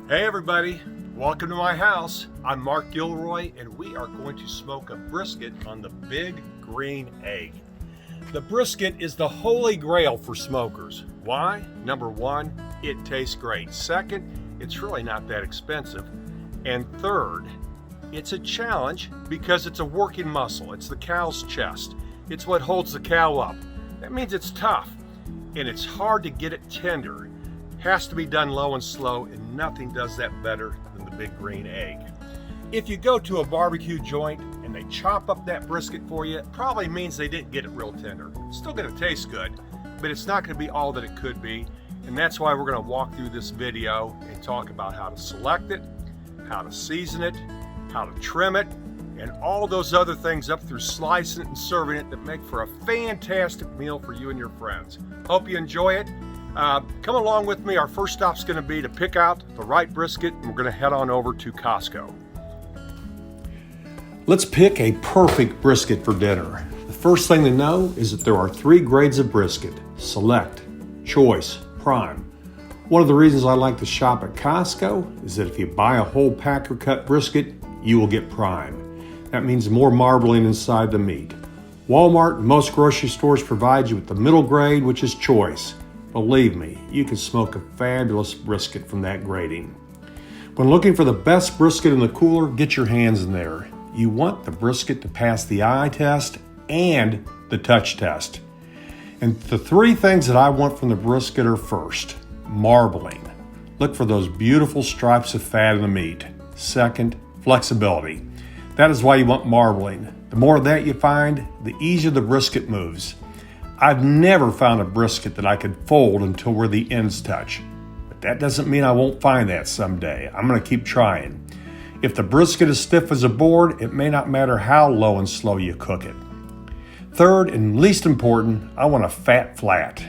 Hey everybody, welcome to my house. I'm Mark Gilroy and we are going to smoke a brisket on the big green egg. The brisket is the holy grail for smokers. Why? Number one, it tastes great. Second, it's really not that expensive. And third, it's a challenge because it's a working muscle. It's the cow's chest. It's what holds the cow up. That means it's tough and it's hard to get it tender. Has to be done low and slow, and nothing does that better than the big green egg. If you go to a barbecue joint and they chop up that brisket for you, it probably means they didn't get it real tender. It's still gonna taste good, but it's not gonna be all that it could be. And that's why we're gonna walk through this video and talk about how to select it, how to season it, how to trim it, and all those other things up through slicing it and serving it that make for a fantastic meal for you and your friends. Hope you enjoy it. Come along with me. Our first stop's going to be to pick out the right brisket, and we're going to head on over to Costco. Let's pick a perfect brisket for dinner. The first thing to know is that there are 3 grades of brisket: select, choice, prime. One of the reasons I like to shop at Costco is that if you buy a whole packer cut brisket, you will get prime. That means more marbling inside the meat. Walmart and most grocery stores provide you with the middle grade, which is choice. Believe me, you can smoke a fabulous brisket from that grading. When looking for the best brisket in the cooler, get your hands in there. You want the brisket to pass the eye test and the touch test. And the 3 things that I want from the brisket are: first, marbling. Look for those beautiful stripes of fat in the meat. Second, flexibility. That is why you want marbling. The more of that you find, the easier the brisket moves. I've never found a brisket that I could fold until where the ends touch. But that doesn't mean I won't find that someday. I'm going to keep trying. If the brisket is stiff as a board, it may not matter how low and slow you cook it. Third, and least important, I want a fat flat.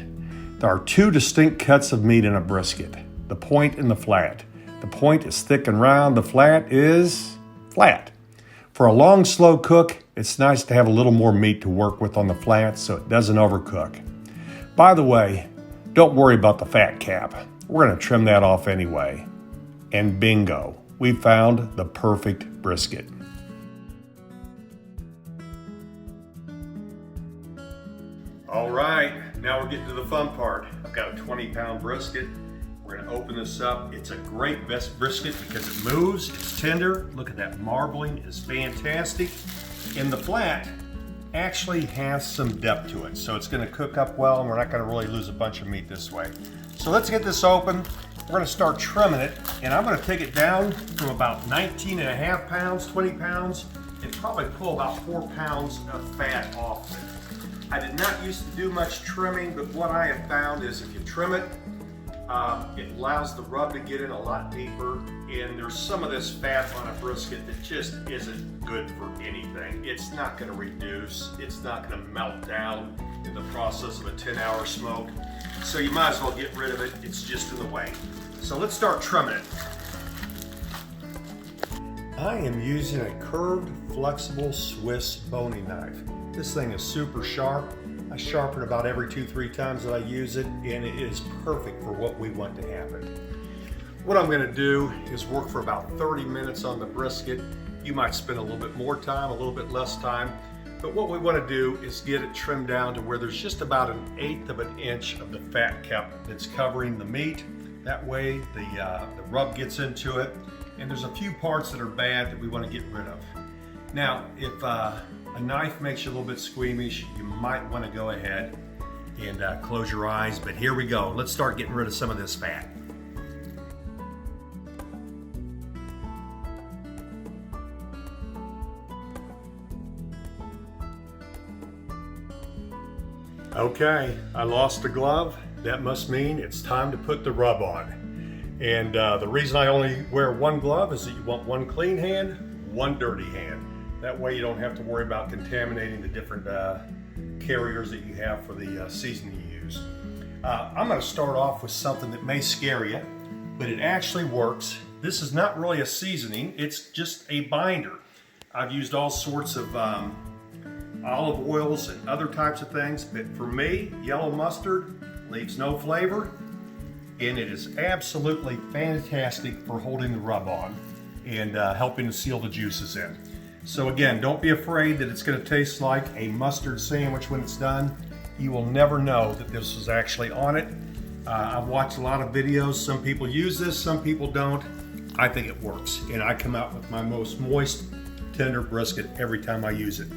There are 2 distinct cuts of meat in a brisket: the point and the flat. The point is thick and round, the flat is flat. For a long, slow cook, it's nice to have a little more meat to work with on the flat so it doesn't overcook. By the way, don't worry about the fat cap. We're going to trim that off anyway. And bingo, we found the perfect brisket. All right, now we're getting to the fun part. I've got a 20-pound brisket. We're going to open this up. It's a great brisket because it moves, it's tender. Look at that, marbling is fantastic. And the flat actually has some depth to it, so it's going to cook up well, and we're not going to really lose a bunch of meat this way. So let's get this open. We're going to start trimming it, and I'm going to take it down from about 19 and a half pounds, 20 pounds, and probably pull about 4 pounds of fat off it. I did not used to do much trimming, but what I have found is if you trim it, it allows the rub to get in a lot deeper, and there's some of this fat on a brisket that just isn't good for anything. It's not going to reduce, it's not going to melt down in the process of a 10-hour smoke, so you might as well get rid of it. It's just in the way. So let's start trimming it. I am using a curved, flexible Swiss boning knife. This thing is super sharp. I sharpen it about every 2-3 times that I use it, and it is perfect for what we want to happen. What I'm going to do is work for about 30 minutes on the brisket. You might spend a little bit more time, a little bit less time, but what we want to do is get it trimmed down to where there's just about 1/8 of an inch of the fat cap that's covering the meat. That way the rub gets into it, and there's a few parts that are bad that we want to get rid of. Now, if a knife makes you a little bit squeamish, you might want to go ahead and close your eyes, but here we go. Let's start getting rid of some of this fat. Okay, I lost the glove. That must mean it's time to put the rub on. And the reason I only wear 1 glove is that you want 1 clean hand, 1 dirty hand. That way you don't have to worry about contaminating the different carriers that you have for the seasoning you use. I'm going to start off with something that may scare you, but it actually works. This is not really a seasoning, it's just a binder. I've used all sorts of olive oils and other types of things, but for me, yellow mustard leaves no flavor. and it is absolutely fantastic for holding the rub on and helping to seal the juices in. So again, don't be afraid that it's going to taste like a mustard sandwich when it's done. You will never know that this is actually on it. I've watched a lot of videos. Some people use this, some people don't. I think it works, and I come out with my most moist, tender brisket every time I use it.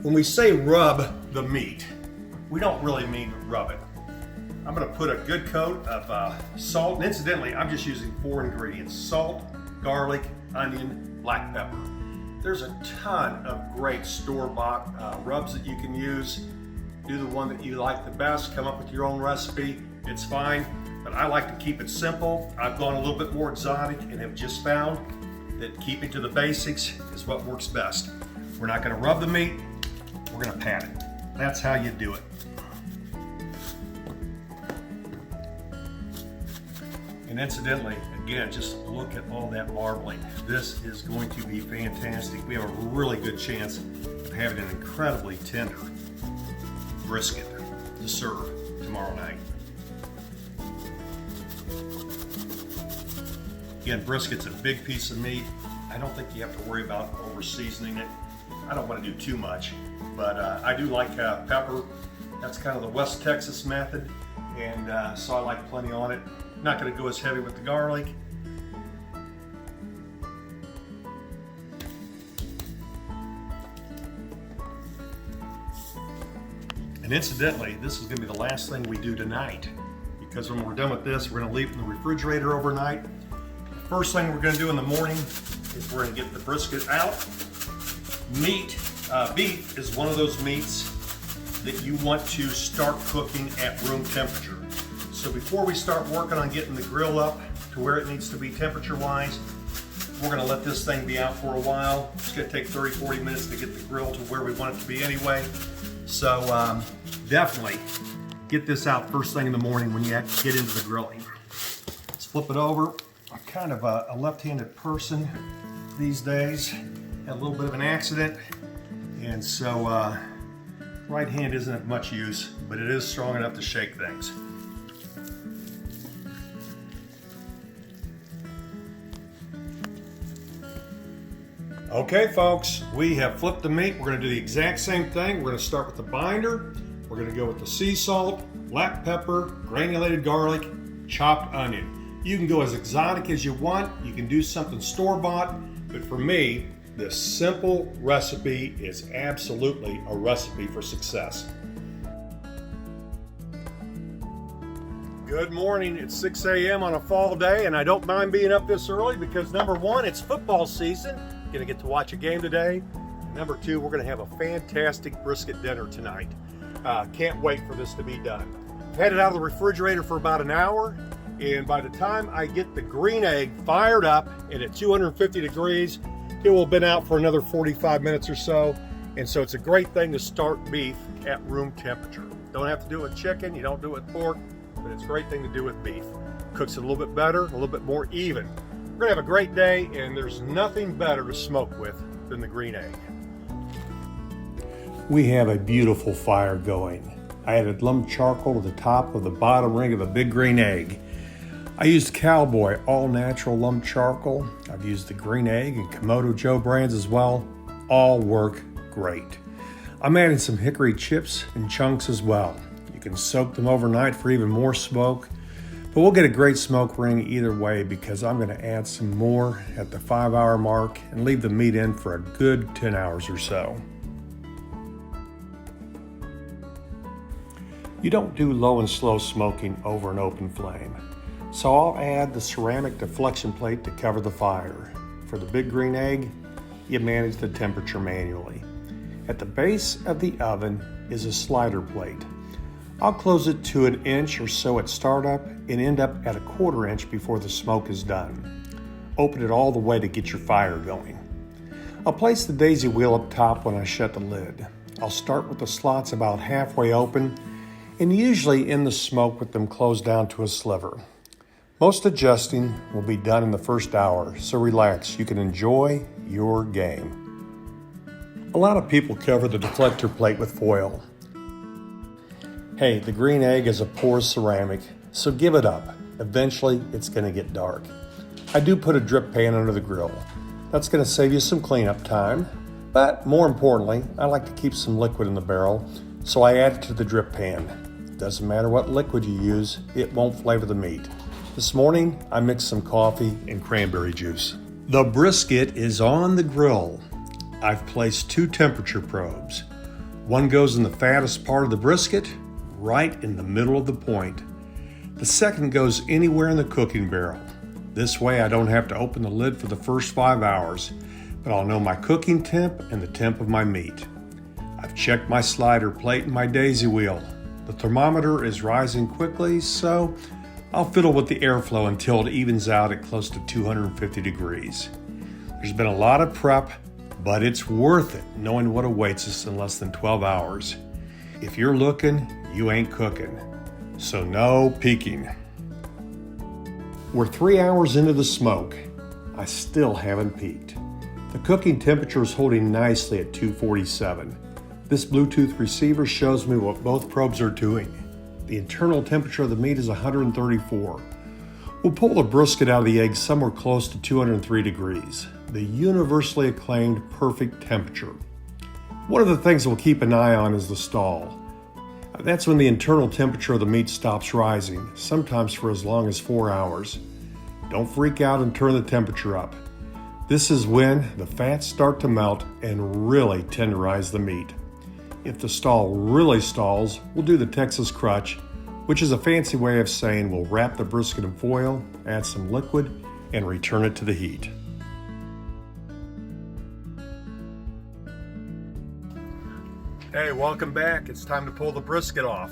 When we say rub the meat, we don't really mean rub it. I'm gonna put a good coat of salt, and incidentally, I'm just using 4 ingredients: salt, garlic, onion, black pepper. There's a ton of great store-bought rubs that you can use. Do the one that you like the best, come up with your own recipe, it's fine. But I like to keep it simple. I've gone a little bit more exotic and have just found that keeping to the basics is what works best. We're not gonna rub the meat, we're gonna pat it. That's how you do it. And incidentally, again, just look at all that marbling. This is going to be fantastic. We have a really good chance of having an incredibly tender brisket to serve tomorrow night. Again, brisket's a big piece of meat. I don't think you have to worry about over seasoning it. I don't want to do too much, but I do like pepper. That's kind of the West Texas method, and so I like plenty on it. Not going to go as heavy with the garlic. And incidentally, this is going to be the last thing we do tonight, because when we're done with this, we're going to leave it in the refrigerator overnight. The first thing we're going to do in the morning is we're going to get the brisket out. Beef is one of those meats that you want to start cooking at room temperature. So before we start working on getting the grill up to where it needs to be temperature-wise, we're going to let this thing be out for a while. It's going to take 30-40 minutes to get the grill to where we want it to be anyway. So definitely get this out first thing in the morning when you have to get into the grilling. Let's flip it over. I'm kind of a left-handed person these days. Had a little bit of an accident, and so right hand isn't of much use, but it is strong enough to shake things. Okay, folks, we have flipped the meat. We're going to do the exact same thing. We're going to start with the binder. We're going to go with the sea salt, black pepper, granulated garlic, chopped onion. You can go as exotic as you want. You can do something store-bought, but for me, this simple recipe is absolutely a recipe for success. Good morning. It's 6 a.m. on a fall day, and I don't mind being up this early because number one, it's football season. Gonna get to watch a game today. Number two, we're gonna have a fantastic brisket dinner tonight. Can't wait for this to be done. I've had it out of the refrigerator for about an hour, and by the time I get the green egg fired up and at 250 degrees, it will have been out for another 45 minutes or so. And so it's a great thing to start beef at room temperature. Don't have to do it with chicken, you don't do it with pork, but it's a great thing to do with beef. Cooks it a little bit better, a little bit more even. We're gonna have a great day, and there's nothing better to smoke with than the green egg. We have a beautiful fire going. I added lump charcoal to the top of the bottom ring of the big green egg. I used Cowboy all natural lump charcoal. I've used the green egg and Komodo Joe brands as well. All work great. I'm adding some hickory chips in chunks as well. You can soak them overnight for even more smoke. But we'll get a great smoke ring either way because I'm going to add some more at the 5-hour mark and leave the meat in for a good 10 hours or so. You don't do low and slow smoking over an open flame. So I'll add the ceramic deflection plate to cover the fire. For the big green egg, you manage the temperature manually. At the base of the oven is a slider plate. I'll close it to 1 inch or so at startup and end up at 1/4 inch before the smoke is done. Open it all the way to get your fire going. I'll place the daisy wheel up top when I shut the lid. I'll start with the slots about halfway open and usually in the smoke with them closed down to a sliver. Most adjusting will be done in the first hour, so relax, you can enjoy your game. A lot of people cover the deflector plate with foil. Hey, the green egg is a porous ceramic. So give it up. Eventually, it's going to get dark. I do put a drip pan under the grill. That's going to save you some cleanup time, but more importantly, I like to keep some liquid in the barrel, so I add it to the drip pan. Doesn't matter what liquid you use, it won't flavor the meat. This morning, I mixed some coffee and cranberry juice. The brisket is on the grill. I've placed 2 temperature probes. One goes in the fattest part of the brisket, right in the middle of the point. The second goes anywhere in the cooking barrel. This way I don't have to open the lid for the first 5 hours, but I'll know my cooking temp and the temp of my meat. I've checked my slider plate and my daisy wheel. The thermometer is rising quickly, so I'll fiddle with the airflow until it evens out at close to 250 degrees. There's been a lot of prep, but it's worth it knowing what awaits us in less than 12 hours. If you're looking, you ain't cooking. So no peeking. We're 3 hours into the smoke. I still haven't peeked. The cooking temperature is holding nicely at 247. This Bluetooth receiver shows me what both probes are doing. The internal temperature of the meat is 134. We'll pull the brisket out of the egg somewhere close to 203 degrees, the universally acclaimed perfect temperature. One of the things we'll keep an eye on is the stall. That's when the internal temperature of the meat stops rising, sometimes for as long as 4 hours. Don't freak out and turn the temperature up. This is when the fats start to melt and really tenderize the meat. If the stall really stalls, we'll do the Texas crutch, which is a fancy way of saying we'll wrap the brisket in foil, add some liquid, and return it to the heat. Hey, welcome back. It's time to pull the brisket off.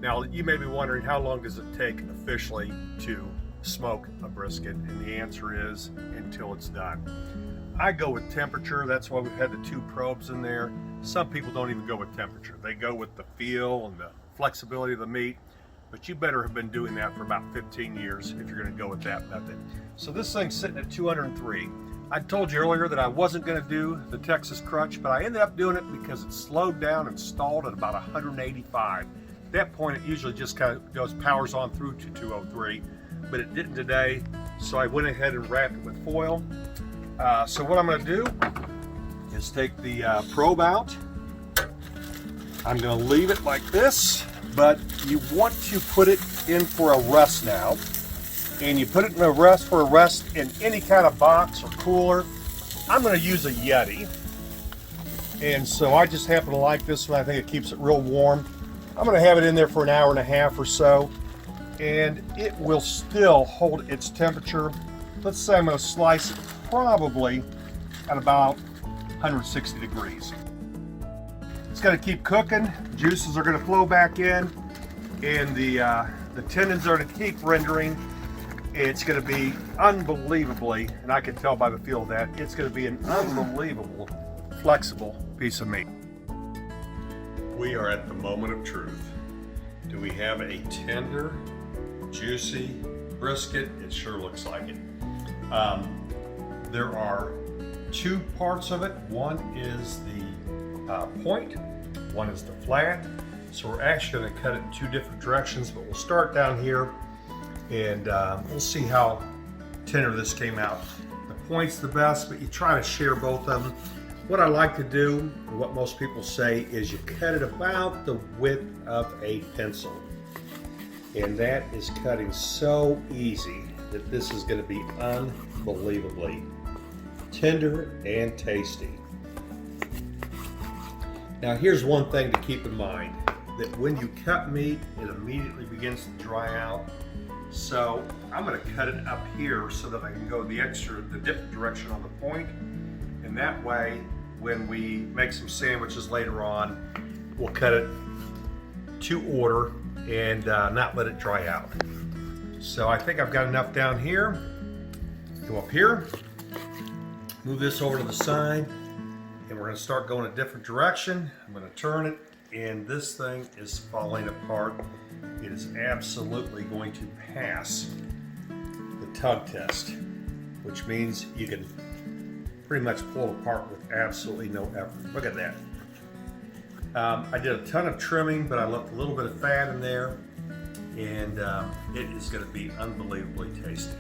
Now, you may be wondering, how long does it take officially to smoke a brisket? And the answer is until it's done. I go with temperature. That's why we've had the 2 probes in there. Some people don't even go with temperature. They go with the feel and the flexibility of the meat. But you better have been doing that for about 15 years if you're going to go with that method. So this thing's sitting at 203. I told you earlier that I wasn't going to do the Texas crutch, but I ended up doing it because it slowed down and stalled at about 185. At that point, it usually just kind of powers on through to 203, but it didn't today, so I went ahead and wrapped it with foil. So what I'm going to do is take the probe out. I'm going to leave it like this, but you want to put it in for a rest now. And you put it in a rest in any kind of box or cooler. I'm going to use a Yeti. And so I just happen to like this one. I think it keeps it real warm. I'm going to have it in there for an hour and a half or so. And it will still hold its temperature. Let's say I'm going to slice it probably at about 160 degrees. It's going to keep cooking. Juices are going to flow back in. And the tendons are going to keep rendering. It's going to be unbelievably, and I can tell by the feel of that, it's going to be an unbelievable, flexible piece of meat. We are at the moment of truth. Do we have a tender, juicy brisket? It sure looks like it. There are 2 parts of it. One is the point, one is the flat. So we're actually going to cut it in 2 different directions, but we'll start down here. And we'll see how tender this came out. The point's the best, but you try to share both of them. What I like to do, and what most people say, is you cut it about the width of a pencil. And that is cutting so easy that this is going to be unbelievably tender and tasty. Now here's one thing to keep in mind, that when you cut meat, it immediately begins to dry out. So I'm going to cut it up here so that I can go the different direction on the point. And that way, when we make some sandwiches later on, we'll cut it to order and not let it dry out. So I think I've got enough down here. Go up here, move this over to the side, and we're going to start going a different direction. I'm going to turn it, and this thing is falling apart. It is absolutely going to pass the tug test, which means you can pretty much pull it apart with absolutely no effort. Look at that. I did a ton of trimming, but I left a little bit of fat in there. and it is going to be unbelievably tasty.